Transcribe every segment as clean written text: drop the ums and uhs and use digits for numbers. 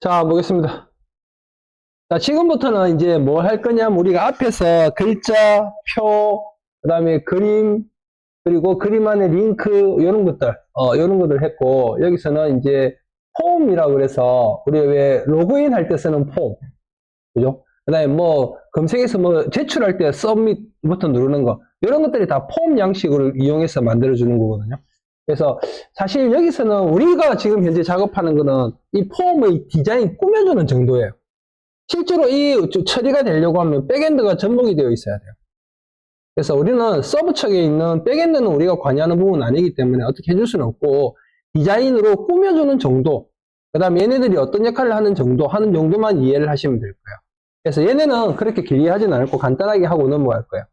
자, 보겠습니다. 자, 지금부터는 이제 뭘 할 거냐면 우리가 앞에서 글자, 표, 그 다음에 그림, 그리고 그림 안에 링크, 이런 것들 했고, 여기서는 이제 폼이라고 그래서, 우리 왜 로그인 할 때 쓰는 폼. 그죠? 그 다음에 뭐, 검색해서 뭐, 제출할 때 서밋 버튼 누르는 거. 이런 것들이 다 폼 양식을 이용해서 만들어주는 거거든요. 그래서 사실 여기서는 우리가 지금 현재 작업하는 거는 이 폼의 디자인 꾸며주는 정도예요. 실제로 이 처리가 되려고 하면 백엔드가 접목이 되어 있어야 돼요. 그래서 우리는 서브 측에 있는 백엔드는 우리가 관여하는 부분은 아니기 때문에 어떻게 해줄 수는 없고 디자인으로 꾸며주는 정도, 그 다음에 얘네들이 어떤 역할을 하는 정도만 이해를 하시면 될 거예요. 그래서 얘네는 그렇게 길게 하진 않고 간단하게 하고 넘어갈 거예요.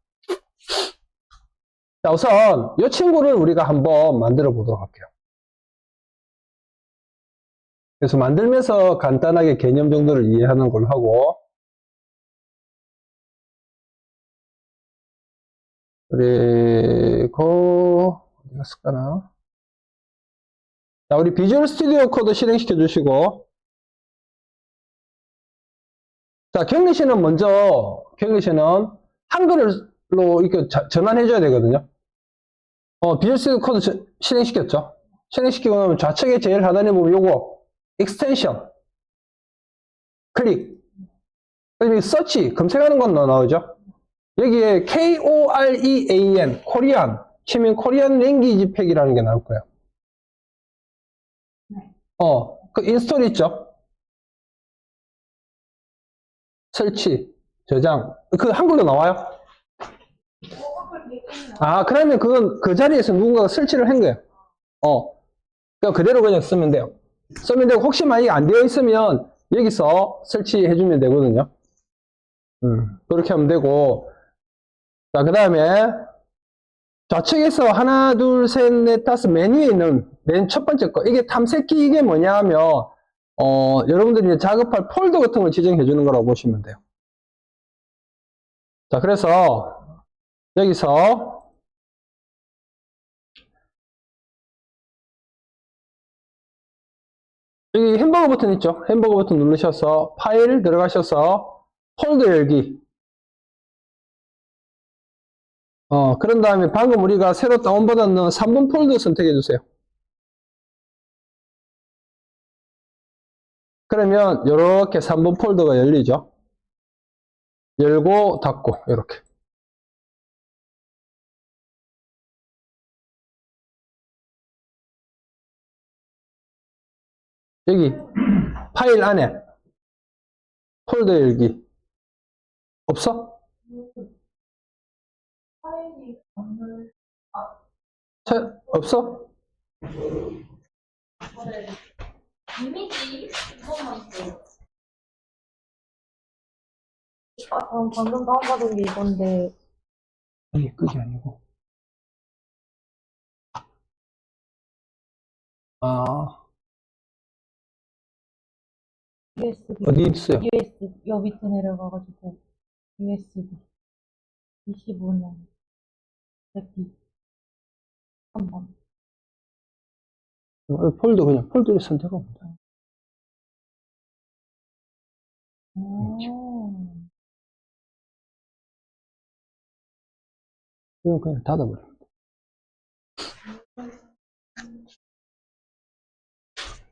자, 우선 이 친구를 우리가 한번 만들어 보도록 할게요. 그래서 만들면서 간단하게 개념 정도를 이해하는 걸로 하고, 그리고 어디 갔을까나? 자, 우리 비주얼 스튜디오 코드 실행시켜 주시고, 자, 경리씨는 먼저, 경리씨는 한글로 이렇게 전환해 줘야 되거든요. 비주얼 스튜디오 코드 실행시켰죠? 실행시키고 나면 좌측에 제일 하단에 보면 요거, 익스텐션, 클릭, 그리고 서치, 검색하는 건 나오죠? 여기에 KOREAN, 코리안, 치면 코리안 랭귀지 팩이라는 게 나올 거예요. 그 인스톨 있죠? 설치, 저장. 그 한글로 나와요? 그러면 그건 그 자리에서 누군가가 설치를 한 거예요. 그냥 그대로 그냥 쓰면 돼요. 쓰면 되고, 혹시 만약에 안 되어 있으면 여기서 설치해주면 되거든요. 그렇게 하면 되고. 자, 그 다음에 좌측에서 하나, 둘, 셋, 넷, 다섯 메뉴에 있는 맨 첫 번째 거. 이게 탐색기 이게 뭐냐 하면, 여러분들이 작업할 폴더 같은 걸 지정해 주는 거라고 보시면 돼요. 자, 그래서 여기서 여기 햄버거 버튼 있죠? 햄버거 버튼 누르셔서 파일 들어가셔서 폴더 열기. 그런 다음에 방금 우리가 새로 다운받았는 3번 폴더 선택해 주세요. 그러면 이렇게 3번 폴더가 열리죠? 열고 닫고 이렇게. 여기 파일 안에 폴더 열기 없어? 없어? 이미지 이것만 있어요. 방금 다운받은 게 이건데. 아니, 그게 아니고. USB. 어디 있어요? USB. 여 밑에 내려가가지고. USB. 25년. 100기. 3번. 폴더 그냥 폴더를 선택하면 돼. 이거 그냥 닫아버려.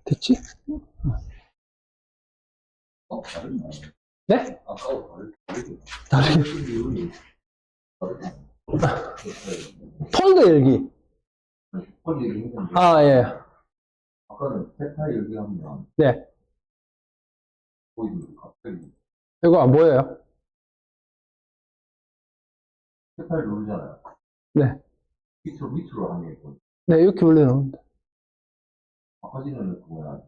됐지? 네? 다르게. 폴더 열기. 예. 아까는 세타 얘기하면 네. 보이는데 갑자기 이거 안 보여요? 세타를 누르잖아요. 네. 밑으로 하는 게 있거든요. 네, 이렇게 올려놓는다. 아까 전에는 그거야.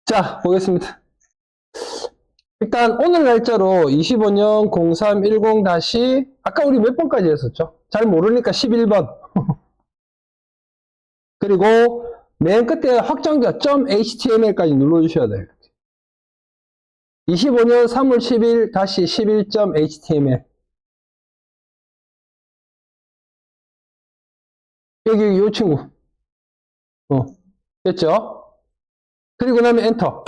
자, 보겠습니다. 일단 오늘 날짜로 25년 0310 아까 우리 몇 번까지 했었죠? 잘 모르니까 11번. 그리고 맨 끝에 확정자 .html까지 눌러주셔야 돼요. 25년 3월 10일 11.html. 여기 이 친구. 됐죠? 그리고 나면 엔터.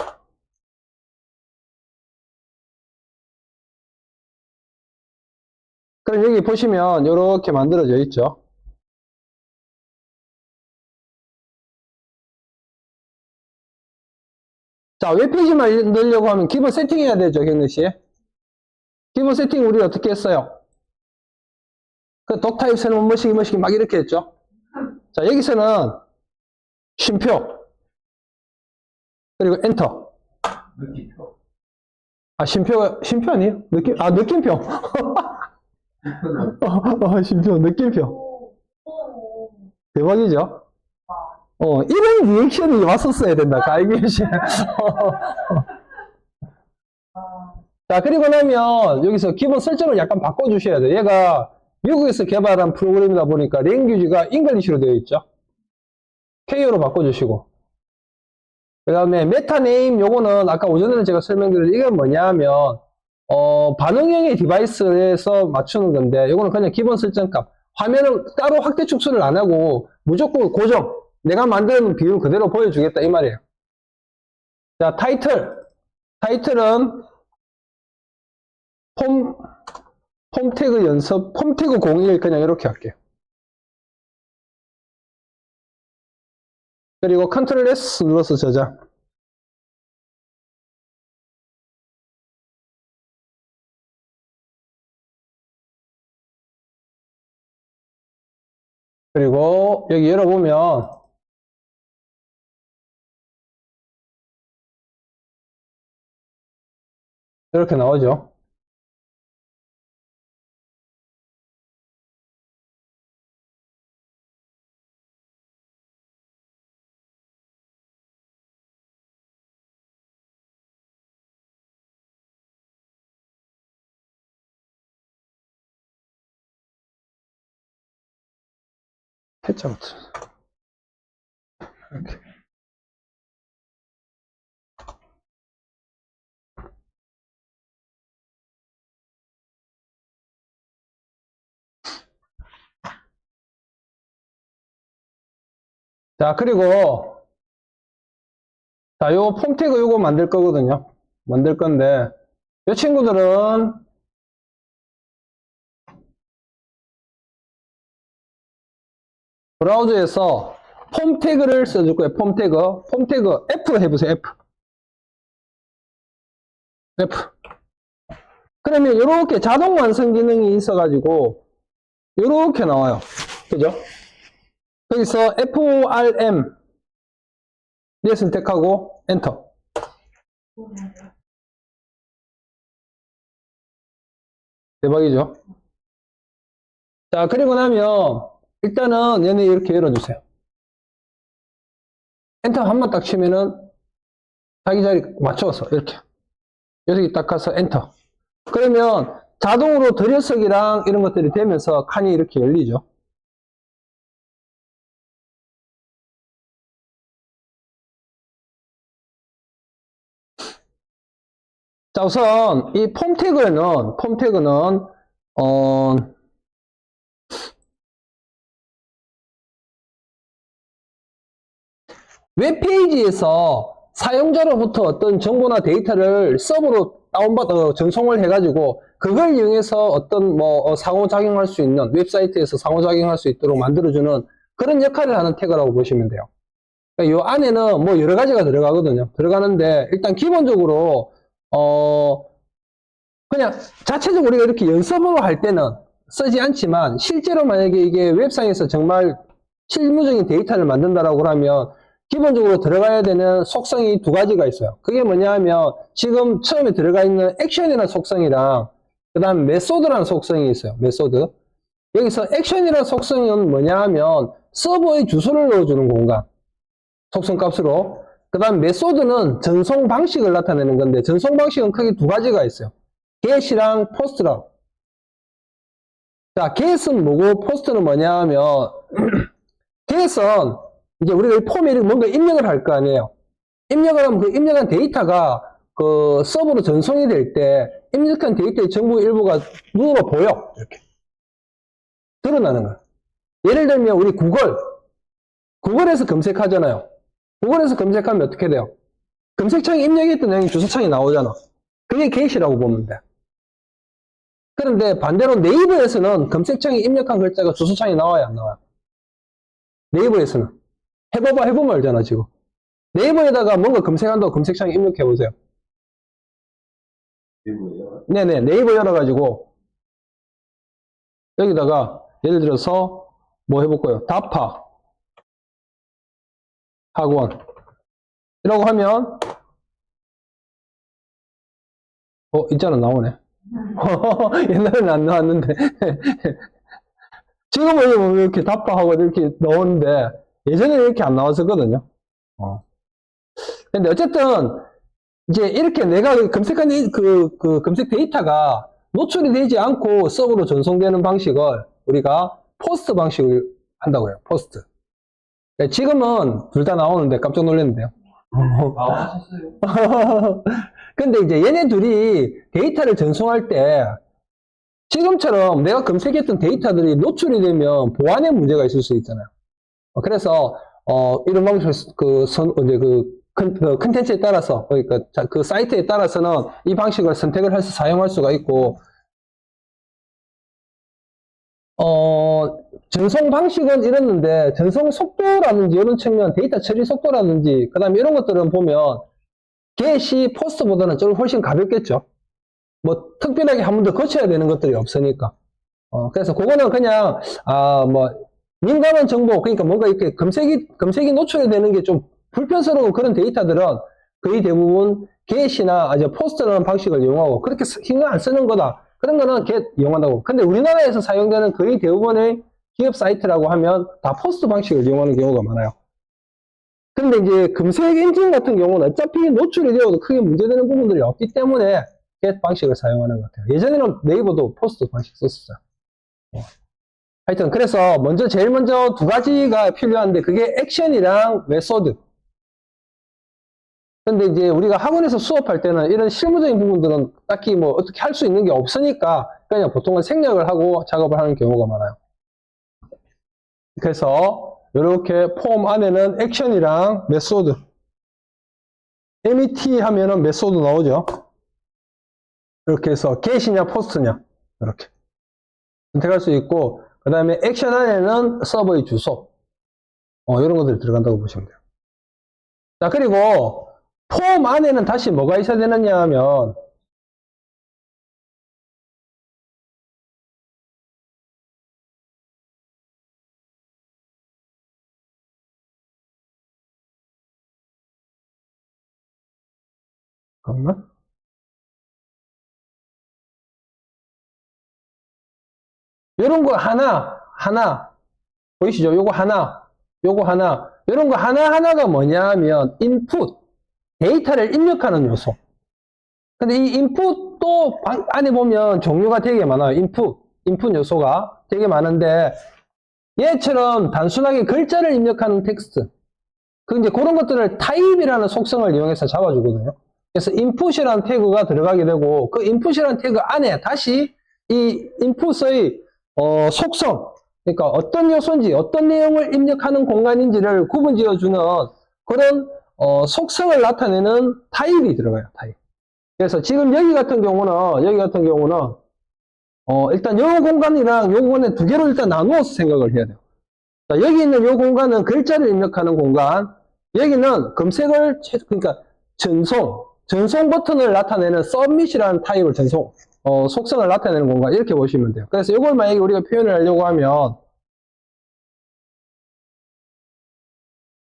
그럼 여기 보시면 이렇게 만들어져 있죠. 자, 웹페이지만 넣으려고 하면 기본 세팅해야 되죠, 경리씨. 기본 세팅 우리 어떻게 했어요? 그 독타입 새로운 뭐시기 막 이렇게 했죠. 자, 여기서는 쉼표 그리고 엔터. 느낌표. 아, 쉼표 아니에요? 느낌표. 쉼표, 느낌표. 대박이죠? 이런 리액션이 왔었어야 된다, 가이게이시. 자, 그리고 나면 여기서 기본 설정을 약간 바꿔주셔야 돼요. 얘가 미국에서 개발한 프로그램이다 보니까 랭귀지가 잉글리시로 되어 있죠. KO로 바꿔주시고. 그 다음에 메타네임 요거는 아까 오전에 제가 설명드린 이건 뭐냐 하면 반응형의 디바이스에서 맞추는 건데 요거는 그냥 기본 설정값. 화면을 따로 확대 축소를 안 하고 무조건 고정. 내가 만드는 비율 그대로 보여주겠다 이 말이에요. 자, 타이틀은 폼 태그 연습, 폼 태그 01 그냥 이렇게 할게요. 그리고 컨트롤 S 눌러서 저장. 그리고 여기 열어보면 이렇게 나오죠. 패치아웃. 이렇게. 자, 그리고 자, 요 폼 태그 요거 만들 거거든요. 만들 건데 이 친구들은 브라우저에서 폼 태그를 써줄 거예요. 폼 태그 F 해보세요. F. 그러면 이렇게 자동 완성 기능이 있어가지고 이렇게 나와요. 그죠? 거기서 FRM 를 선택하고 엔터. 대박이죠? 자, 그리고 나면 일단은 얘네 이렇게 열어주세요. 엔터 한 번 딱 치면은 자기 자리 맞춰서 이렇게 여기 딱 가서 엔터. 그러면 자동으로 들여서기랑 이런 것들이 되면서 칸이 이렇게 열리죠. 자, 우선 이 폼 태그는 웹페이지에서 사용자로부터 어떤 정보나 데이터를 서버로 전송을 해가지고 그걸 이용해서 어떤 상호작용할 수 있는 웹사이트에서 상호작용할 수 있도록 만들어주는 그런 역할을 하는 태그라고 보시면 돼요. 그러니까 이 안에는 뭐 여러 가지가 들어가거든요. 들어가는데 일단 기본적으로 그냥 자체적으로 우리가 이렇게 연습으로 할 때는 쓰지 않지만 실제로 만약에 이게 웹상에서 정말 실무적인 데이터를 만든다라고 하면 기본적으로 들어가야 되는 속성이 두 가지가 있어요. 그게 뭐냐 하면 지금 처음에 들어가 있는 액션이라는 속성이랑 그 다음 메소드라는 속성이 있어요. 메소드. 여기서 액션이라는 속성은 뭐냐 하면 서버의 주소를 넣어주는 공간. 속성 값으로. 그 다음 메소드는 전송 방식을 나타내는 건데 전송 방식은 크게 두 가지가 있어요. get이랑 post라고. 자, get은 뭐고 post는 뭐냐 하면 get은 이제 우리가 이 폼에 뭔가 입력을 할 거 아니에요. 입력을 하면 그 입력한 데이터가 그 서버로 전송이 될 때 입력한 데이터의 정보 일부가 눈으로 보여. 이렇게. 드러나는 거야. 예를 들면 우리 구글에서 검색하잖아요. 구글에서 검색하면 어떻게 돼요? 검색창에 입력했던 내용이 주소창에 나오잖아. 그게 게시라고 보면 돼. 그런데 반대로 네이버에서는 검색창에 입력한 글자가 주소창에 나와야 안 나와요? 네이버에서는. 해보면 알잖아, 지금. 네이버에다가 뭔가 검색한다고 검색창에 입력해보세요. 그리고요. 네네, 네이버 열어가지고, 여기다가, 예를 들어서, 뭐 해볼까요? 다파, 학원. 이라고 하면, 있잖아, 나오네. 옛날에는 안 나왔는데. 지금은 이렇게 다파 학원 이렇게 나오는데, 예전에는 이렇게 안 나왔었거든요. 근데 어쨌든, 이제 이렇게 내가 검색한 그 검색 데이터가 노출이 되지 않고 서버로 전송되는 방식을 우리가 포스트 방식을 한다고요. 포스트. 지금은 둘 다 나오는데 깜짝 놀랐는데요. 하셨어요? 근데 이제 얘네 둘이 데이터를 전송할 때 지금처럼 내가 검색했던 데이터들이 노출이 되면 보안에 문제가 있을 수 있잖아요. 그래서 이런 방식 이제 그 컨텐츠에 따라서 그러니까 그 사이트에 따라서는 이 방식을 선택을 해서 사용할 수가 있고 전송 방식은 이랬는데 전송 속도라든지 이런 측면 데이터 처리 속도라든지 그 다음에 이런 것들은 보면 게시 포스트보다는 좀 훨씬 가볍겠죠. 뭐 특별하게 한 번 더 거쳐야 되는 것들이 없으니까. 그래서 그거는 그냥 뭐 민감한 정보 그러니까 뭔가 이렇게 검색이 노출이 되는 게 좀 불편스러운 그런 데이터들은 거의 대부분 게시나 아주 포스트라는 방식을 이용하고 그렇게 신경 안 쓰는 거다. 그런 거는 get 이용한다고. 근데 우리나라에서 사용되는 거의 대부분의 기업 사이트라고 하면 다 포스트 방식을 이용하는 경우가 많아요. 근데 이제 검색 엔진 같은 경우는 어차피 노출이 되어도 크게 문제되는 부분들이 없기 때문에 get 방식을 사용하는 것 같아요. 예전에는 네이버도 포스트 방식 썼었어요. 하여튼 그래서 제일 먼저 두 가지가 필요한데 그게 액션이랑 메소드. 근데 이제 우리가 학원에서 수업할 때는 이런 실무적인 부분들은 딱히 뭐 어떻게 할 수 있는 게 없으니까 그냥 보통은 생략을 하고 작업을 하는 경우가 많아요. 그래서 이렇게 폼 안에는 액션이랑 메소드. MET 하면은 메소드 나오죠. 이렇게 해서 get이냐 포스트냐 이렇게 선택할 수 있고 그 다음에 액션 안에는 서버의 주소 이런 것들이 들어간다고 보시면 돼요. 자 그리고 폼 안에는 다시 뭐가 있어야 되느냐 하면 잠깐만 이런 거 하나 보이시죠? 요거 하나 이런 거 하나하나가 뭐냐 하면 인풋 데이터를 입력하는 요소. 근데 이 인풋도 안에 보면 종류가 되게 많아요. 인풋 요소가 되게 많은데 얘처럼 단순하게 글자를 입력하는 텍스트. 이제 그런 것들을 타입이라는 속성을 이용해서 잡아주거든요. 그래서 input이라는 태그가 들어가게 되고 그 input이라는 태그 안에 다시 이 input의 속성, 그러니까 어떤 요소인지 어떤 내용을 입력하는 공간인지를 구분 지어주는 그런 속성을 나타내는 타입이 들어가요. 타입. 그래서 지금 여기 같은 경우는 일단 요 공간이랑 요 공간에 두 개로 일단 나누어서 생각을 해야 돼요. 자, 여기 있는 요 공간은 글자를 입력하는 공간, 여기는 검색을 그러니까 전송 버튼을 나타내는 submit이라는 타입을 속성을 나타내는 공간 이렇게 보시면 돼요. 그래서 이걸 만약에 우리가 표현을 하려고 하면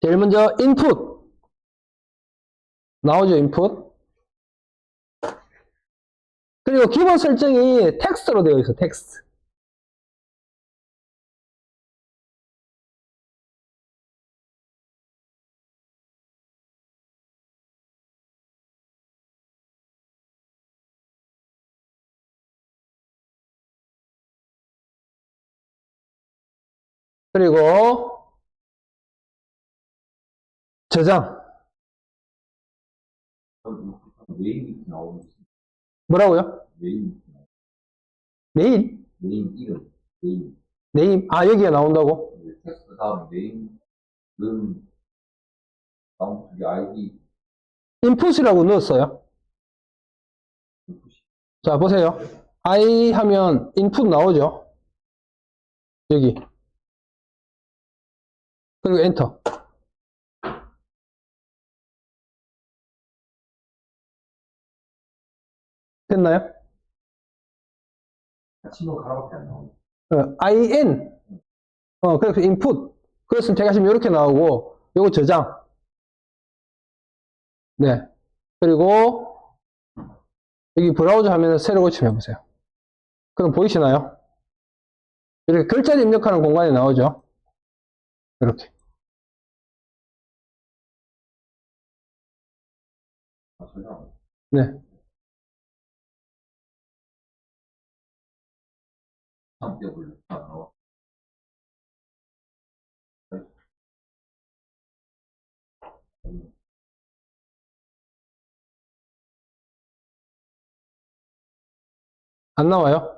제일 먼저 input 나오죠. input. 그리고 기본 설정이 텍스트로 되어 있어. 텍스트. 그리고 저장. 메인 나오는 뭐라고요? 메인 메인? 메인 이름 메인 네임. 여기가 나온다고? 텍스트 다음에 메인 다음 저기 아이디 인풋이라고 넣었어요. 자, 보세요. I 하면 인풋 나오죠? 여기. 그리고 엔터. 됐나요? 친구 하나밖에 안 나오네. IN. 그래서 인풋. 그것은 제가 지금 이렇게 나오고, 요거 저장. 네. 그리고, 여기 브라우저 화면을 새로 고침해 보세요. 그럼 보이시나요? 이렇게 글자를 입력하는 공간이 나오죠? 이렇게. 저장. 네. 참 떼어볼래. 나와. 안 나와요?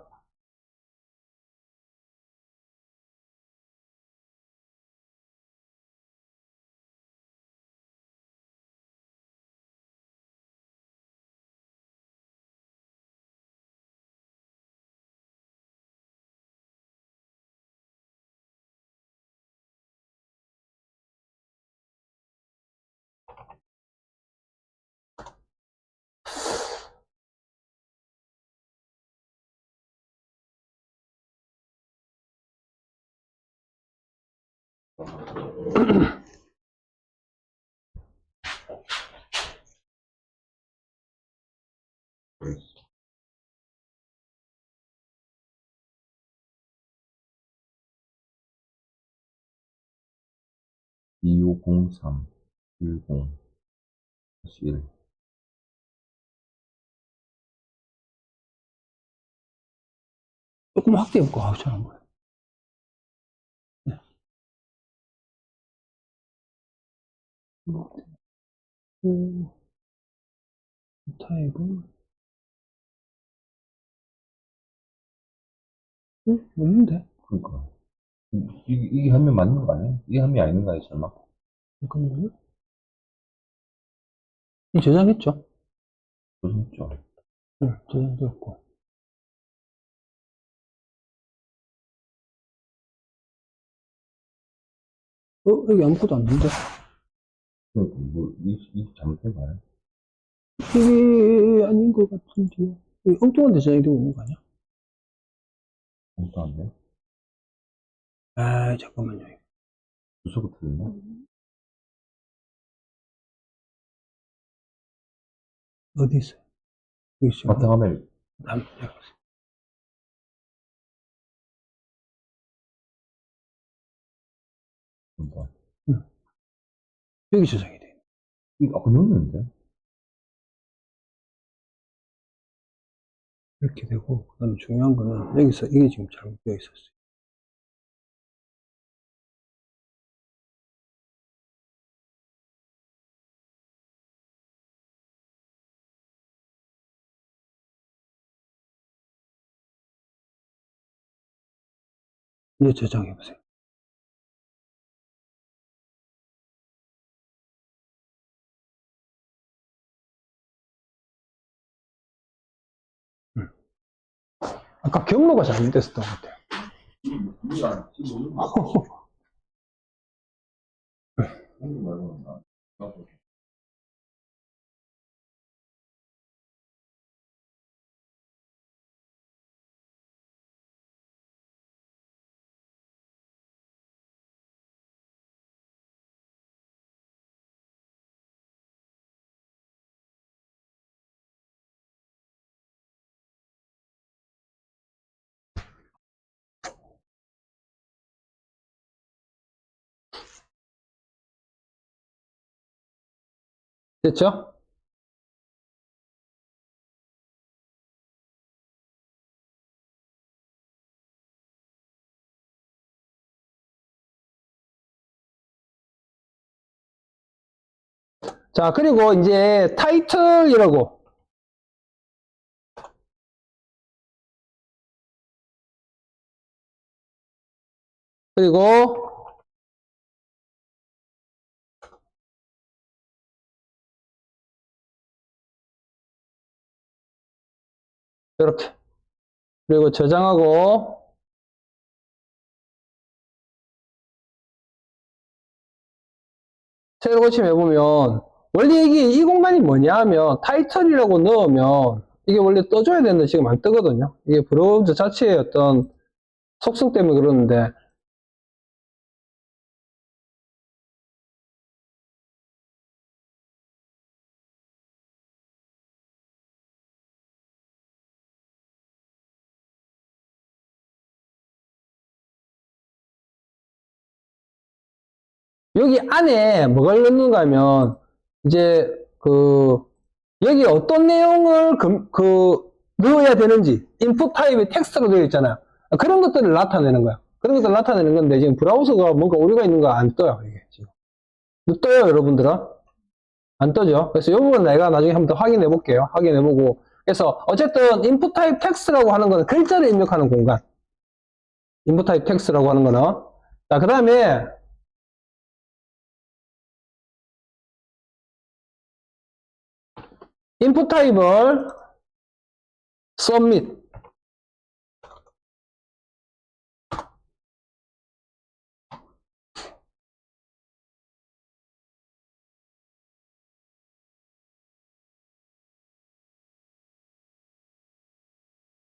(2503) 10 1 조금 확대해볼까? 아, 잘안 보여. 네. 타입은, 없는데? 그러니까 이게 한 명 맞는 거 아니야? 이게 한 명 아닌 거 아니야 설마? 잠깐만요. 이 저장했죠? 조심했죠. 네, 저장되었고. 여기 아무것도 안 되는데? 이 잘못된 거 아니야? 이게 아닌 것 같은데요. 여기 엉뚱한 디자인이 되고 있는 거 아니야? 아무것도 안 돼? 아, 잠깐만요. 주소가 틀렸나? 어디 있어요? 여기 있어요. 바탕화면 여기 있어요. 뭔가 응. 여기 저장이 돼. 이거 아까 넣었는데? 이렇게 되고, 그 다음에 중요한 거는 여기서 이게 지금 잘못되어 있었어요. 이제 저장해 보세요. 아까 경로가 잘못됐었던 것 같아요. 우리가 지금 오는 말고는 나. 됐죠? 자, 그리고 이제 타이틀이라고. 그리고 이렇게. 그리고 저장하고, 새로 고침해보면, 원래 이게 이 공간이 뭐냐 하면, 타이틀이라고 넣으면, 이게 원래 떠줘야 되는데 지금 안 뜨거든요. 이게 브라우저 자체의 어떤 속성 때문에 그러는데, 여기 안에 뭐가 넣는가 하면, 이제, 여기 어떤 내용을 넣어야 되는지, 인풋 타입의 텍스트로 되어 있잖아요. 그런 것들을 나타내는 거야. 그런 것들을 나타내는 건데, 지금 브라우저가 뭔가 오류가 있는 거 안 떠요, 이게 지금. 떠요, 여러분들은? 안 떠죠? 그래서 이 부분 내가 나중에 한번 더 확인해 볼게요. 확인해 보고. 그래서, 어쨌든, 인풋 타입 텍스트라고 하는 거는 글자를 입력하는 공간. 인풋 타입 텍스트라고 하는 거는. 자, 그 다음에, 인풋 타입을 submit.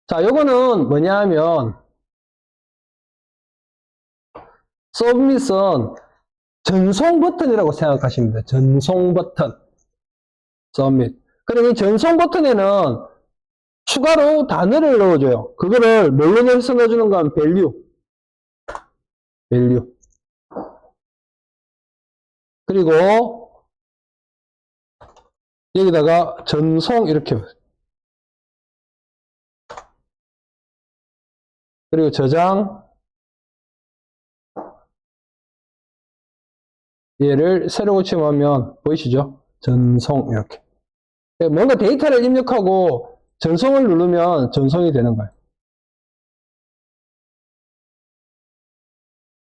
자, 요거는 뭐냐 하면, submit은 전송 버튼이라고 생각하시면 돼요. 전송 버튼. submit. 그리고 이 전송 버튼에는 추가로 단어를 넣어줘요. 그거를 뭘로 넣어주는가 하면 value. value. 그리고 여기다가 전송 이렇게. 그리고 저장. 얘를 새로 고침하면 보이시죠? 전송 이렇게. 뭔가 데이터를 입력하고 전송을 누르면 전송이 되는 거예요.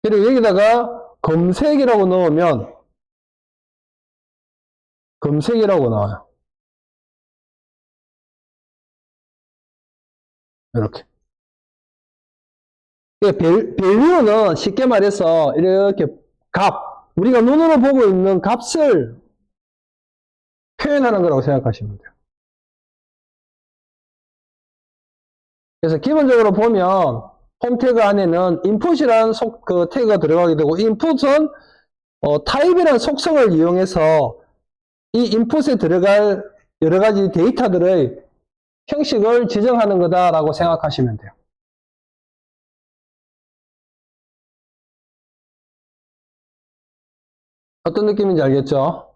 그리고 여기다가 검색이라고 넣으면 검색이라고 나와요. 이렇게. 밸류는 쉽게 말해서 이렇게 값, 우리가 눈으로 보고 있는 값을 표현하는 거라고 생각하시면 돼요. 그래서 기본적으로 보면 홈 태그 안에는 input이라는 태그가 들어가게 되고, input은 타입이라는 속성을 이용해서 이 input에 들어갈 여러 가지 데이터들의 형식을 지정하는 거다라고 생각하시면 돼요. 어떤 느낌인지 알겠죠?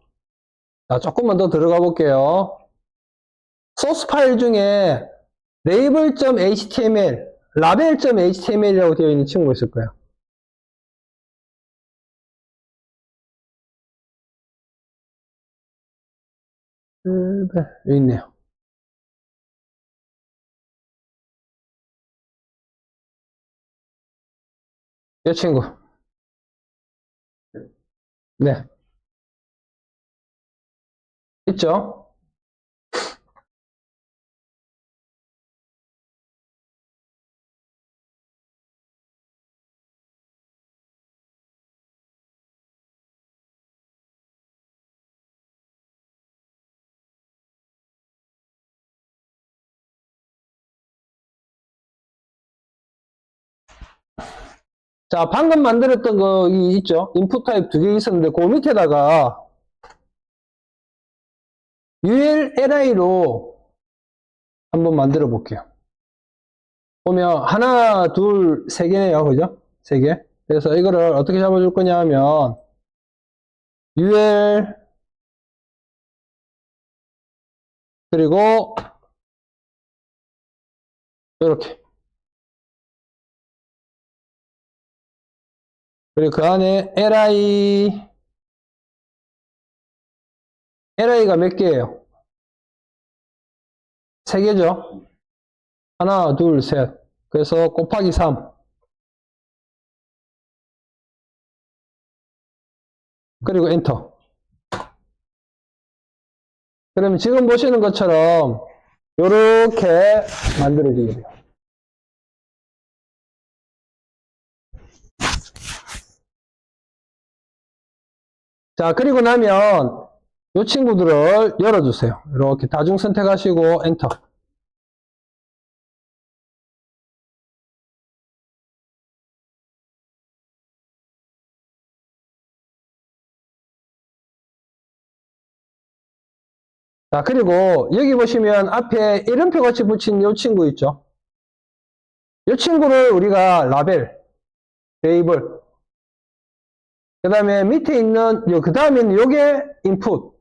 자, 조금만 더 들어가 볼게요. 소스 파일 중에 label.html, label.html이라고 되어 있는 친구가 있을 거예요. 여기 있네요. 이 친구. 네. 있죠? 자, 방금 만들었던 거, 이 있죠? 인풋 타입 두 개 있었는데, 그 밑에다가 ULLI로 한번 만들어 볼게요. 보면, 하나, 둘, 세 개네요. 그죠? 세 개. 그래서 이거를 어떻게 잡아줄 거냐 하면, UL, 그리고, 이렇게. 그리고 그 안에 LI가 몇 개예요? 세 개죠? 하나, 둘, 셋. 그래서 곱하기 3. 그리고 엔터. 그러면 지금 보시는 것처럼 요렇게 만들어지게 돼요. 자, 그리고 나면 이 친구들을 열어주세요. 이렇게 다중 선택하시고 엔터. 자, 그리고 여기 보시면 앞에 이름표 같이 붙인 이 친구 있죠? 이 친구를 우리가 라벨, 레이블, 그 다음에 밑에 있는, 그 다음에는 요게 인풋,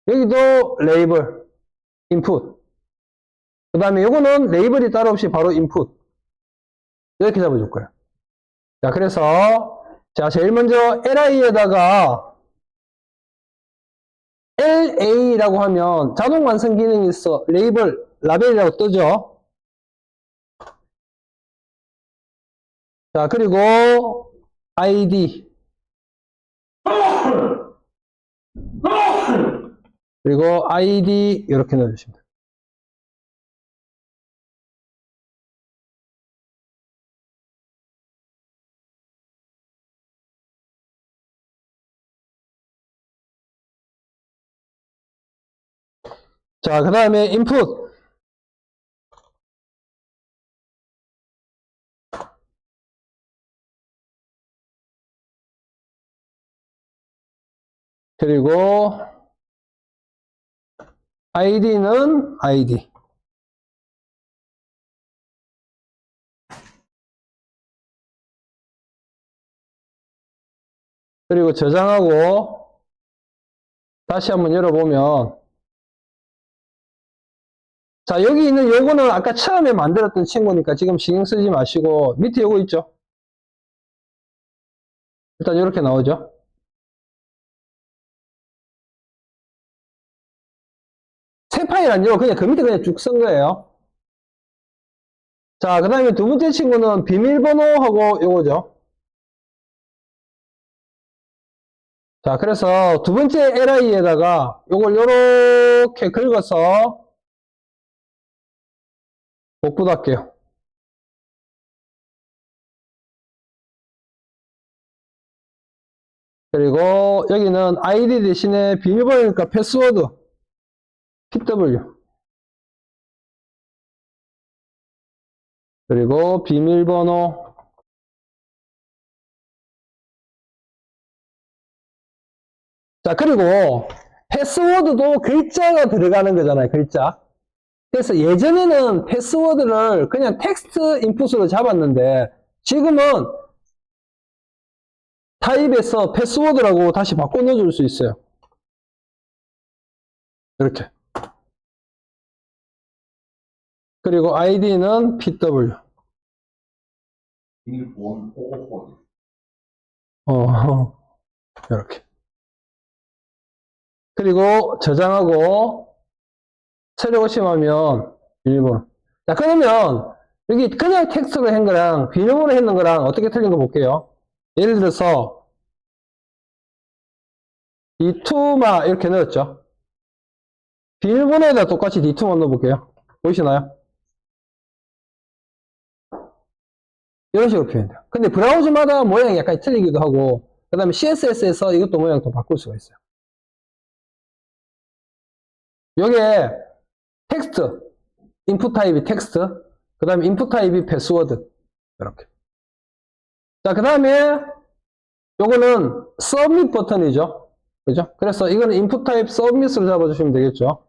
여기도 레이블, 인풋, 그 다음에 요거는 레이블이 따로 없이 바로 인풋. 이렇게 잡아줄 거예요. 자, 그래서, 자, 제일 먼저 li에다가 la라고 하면 자동 완성 기능이 있어. 레이블, 라벨이라고 뜨죠? 자, 그리고 id. 그리고 id 이렇게 넣어주시면 돼요. 자, 그 다음에 input. 그리고 id는 id. 그리고 저장하고 다시 한번 열어보면, 자, 여기 있는 요거는 아까 처음에 만들었던 친구니까 지금 신경 쓰지 마시고 밑에 요거 있죠? 일단 이렇게 나오죠? 새 파일 아니고 그냥 그 밑에 그냥 쭉 쓴 거예요. 자, 그 다음에 두 번째 친구는 비밀번호하고 요거죠. 자, 그래서 두 번째 li에다가 요걸 요렇게 긁어서 복붙할게요. 그리고 여기는 id 대신에 비밀번호니까 패스워드 pw. 그리고 비밀번호. 자, 그리고 패스워드도 글자가 들어가는 거잖아요, 글자. 그래서 예전에는 패스워드를 그냥 텍스트 인풋으로 잡았는데 지금은 타입에서 패스워드라고 다시 바꿔 넣어줄 수 있어요. 이렇게. 그리고 id는 pw. 비밀보험 보호원. 이렇게. 그리고 저장하고 새로 오시면 비밀번호. 자, 그러면 여기 그냥 텍스트로 한 거랑 비밀번호 했는 거랑 어떻게 틀린 거 볼게요. 예를 들어서 D2마 이렇게 넣었죠. 비밀번호에다 똑같이 D2만 넣어볼게요. 보이시나요? 이런 식으로 표현돼요. 근데 브라우저마다 모양이 약간 틀리기도 하고, 그 다음에 CSS에서 이것도 모양 또 바꿀 수가 있어요. 요게 텍스트, 인풋 타입이 텍스트, 그 다음에 인풋 타입이 패스워드. 이렇게. 자, 그 다음에 요거는 서밋 버튼이죠. 그죠? 그래서 이거는 인풋 타입 서밋으로 잡아주시면 되겠죠.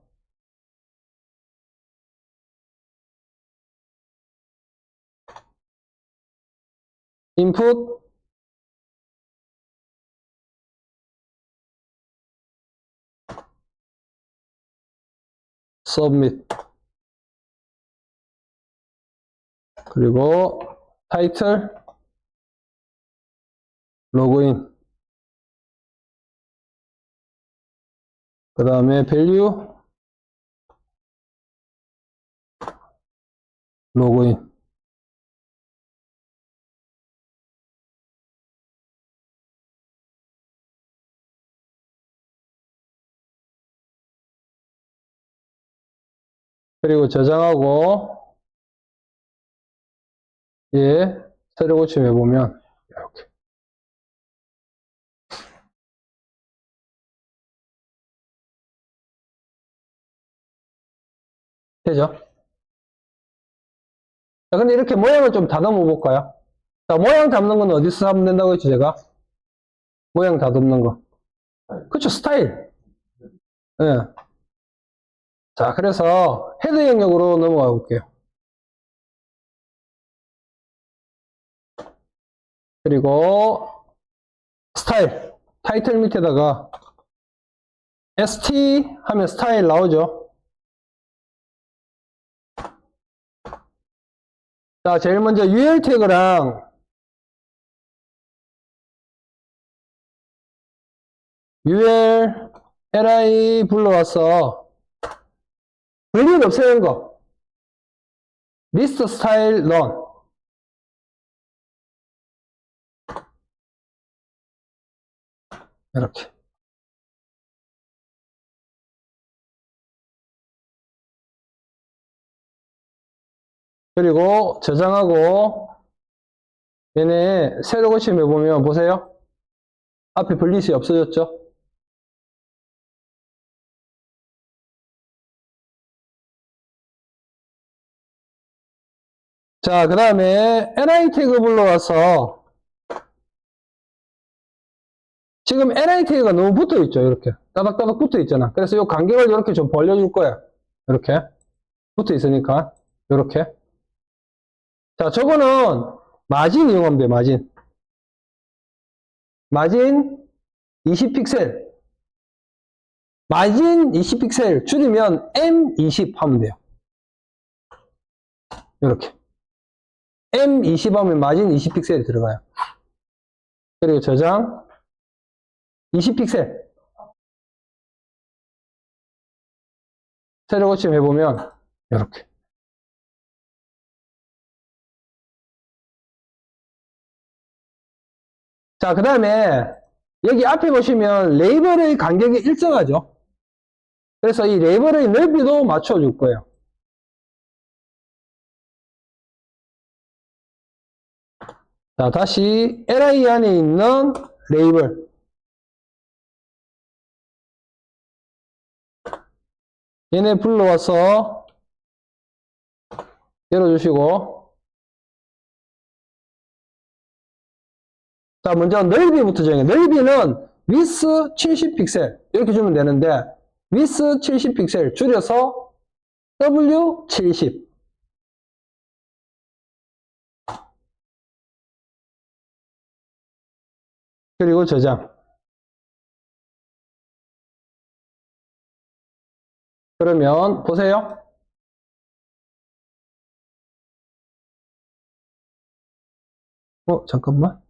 인풋, 서밋. 그리고 타이틀, 로그인. 그 다음에 밸류, 로그인. 그리고 저장하고, 예, 세로 고침 해보면, 이렇게. 되죠? 자, 근데 이렇게 모양을 좀 다듬어 볼까요? 자, 모양 잡는 건 어디서 잡으면 된다고 했죠, 제가? 모양 다듬는 거. 그쵸, 스타일. 예. 자, 그래서 헤드 영역으로 넘어가 볼게요. 그리고 스타일. 타이틀 밑에다가 ST 하면 스타일 나오죠. 자, 제일 먼저 UL 태그랑 UL LI 불러와서 불린 없애는 거. 리스트 스타일 런. 이렇게. 그리고 저장하고 얘네 세로 고침해 보면 보세요. 앞에 분리시 없어졌죠? 자, 그 다음에 NI 태그 불러와서 지금 NI 태그가 너무 붙어 있죠. 이렇게 따닥따닥 붙어 있잖아. 그래서 이 간격을 이렇게 좀 벌려줄 거야. 이렇게 붙어 있으니까 이렇게. 자, 저거는 마진 이용하면 돼. 마진 20픽셀. 마진 20픽셀 줄이면 M20 하면 돼요. 이렇게. M20 하면 마진 20픽셀이 들어가요. 그리고 저장 20픽셀. 세로 고침 해보면 이렇게. 자, 그 다음에 여기 앞에 보시면 레이블의 간격이 일정하죠. 그래서 이 레이블의 넓이도 맞춰줄 거예요. 자, 다시 LI 안에 있는 레이블. 얘네 불러와서 열어주시고. 자, 먼저 넓이부터 정해요. 넓이는 위스 70픽셀. 이렇게 주면 되는데, 위스 70픽셀 줄여서 W70. 그리고 저장. 그러면 보세요. 잠깐만.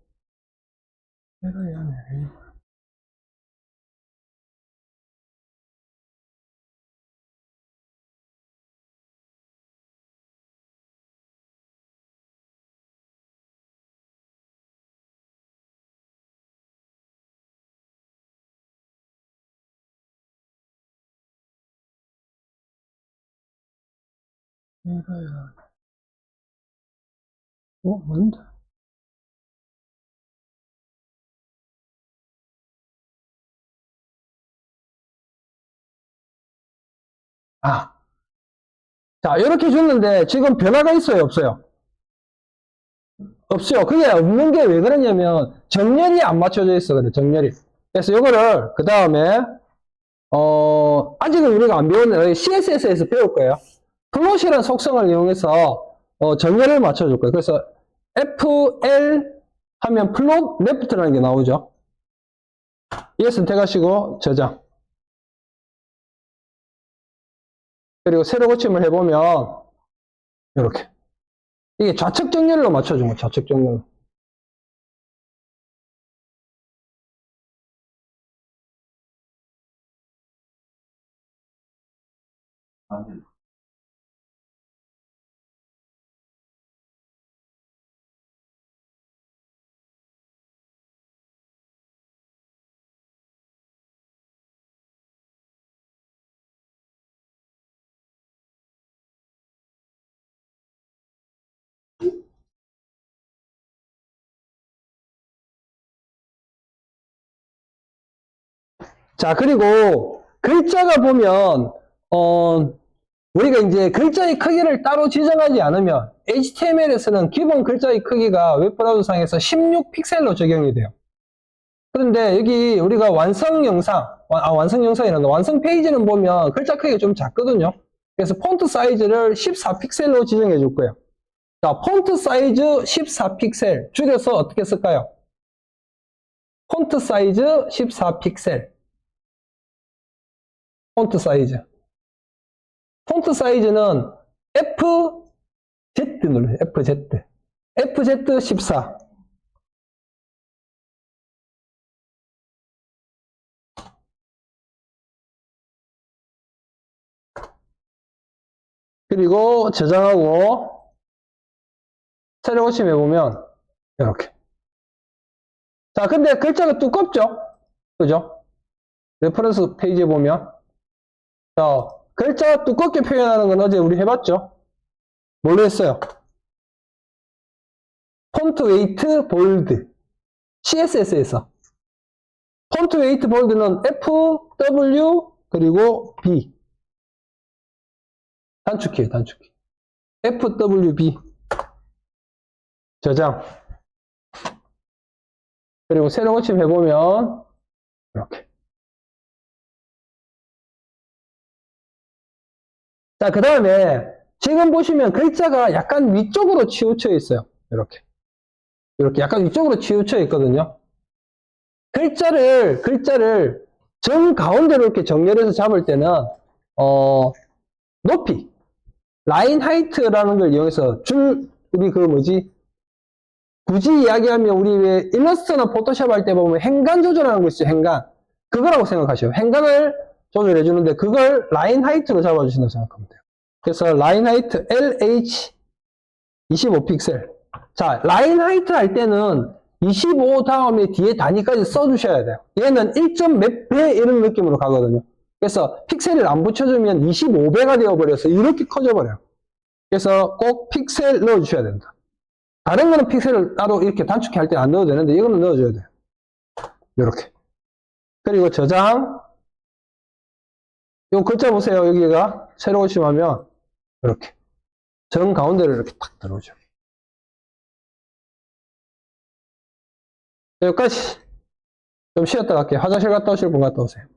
뭔데? 자, 이렇게 줬는데 지금 변화가 있어요, 없어요? 없죠. 그게 없는 게 왜 그러냐면 정렬이 안 맞춰져 있어, 그래, 정렬이. 그래서 이거를 그 다음에 아직은 우리가 안 배웠는데 CSS에서 배울 거예요. 플롯이라는 속성을 이용해서 정렬을 맞춰줄 거예요. 그래서 FL 하면 플롯 레프트라는 게 나오죠. 이거 선택하시고 저장. 그리고 세로 고침을 해보면 이렇게. 이게 좌측 정렬로 맞춰준 거예요. 좌측 정렬로. 자, 그리고 글자가 보면, 우리가 이제 글자의 크기를 따로 지정하지 않으면 HTML에서는 기본 글자의 크기가 웹브라우저상에서 16픽셀로 적용이 돼요. 그런데 여기 우리가 완성 영상이란다. 완성 페이지는 보면 글자 크기가 좀 작거든요. 그래서 폰트 사이즈를 14픽셀로 지정해 줄 거예요. 자, 폰트 사이즈 14픽셀. 줄여서 어떻게 쓸까요? 폰트 사이즈 14픽셀. 폰트 사이즈. 폰트 사이즈는 FZ 눌러요. FZ. FZ 14. 그리고 저장하고 새로 고침해 보면 이렇게. 자, 근데 글자가 두껍죠? 그죠? 레퍼런스 페이지에 보면 자, 글자 두껍게 표현하는 건 어제 우리 해봤죠? 뭘로 했어요? 폰트 웨이트 볼드. CSS에서. 폰트 웨이트 볼드는 F, W, 그리고 B. 단축키예요, 단축키. F, W, B. 저장. 그리고 새로 고침 해보면, 이렇게. 자, 그 다음에, 지금 보시면 글자가 약간 위쪽으로 치우쳐 있어요. 이렇게. 이렇게 약간 위쪽으로 치우쳐 있거든요. 글자를 정 가운데로 이렇게 정렬해서 잡을 때는, 높이. 라인 하이트라는 걸 이용해서 우리 굳이 이야기하면 우리 왜 일러스트나 포토샵 할 때 보면 행간 조절하는 거 있어요, 행간. 그거라고 생각하셔요. 행간을 조절해 주는데 그걸 라인 하이트로 잡아주신다고 생각하면 돼요. 그래서 라인 하이트 LH 25픽셀. 자, 라인 하이트 할 때는 25 다음에 뒤에 단위까지 써주셔야 돼요. 얘는 1점 몇 배 이런 느낌으로 가거든요. 그래서 픽셀을 안 붙여주면 25배가 되어버려서 이렇게 커져버려요. 그래서 꼭 픽셀 넣어주셔야 된다. 다른 거는 픽셀을 따로 이렇게 단축키 할 때 안 넣어도 되는데 이거는 넣어줘야 돼요. 이렇게. 그리고 저장. 요 글자 보세요. 여기가 새로 오시면 이렇게 정 가운데로 이렇게 탁 들어오죠. 여기까지. 좀 쉬었다 갈게요. 화장실 갔다 오실 분 갔다 오세요.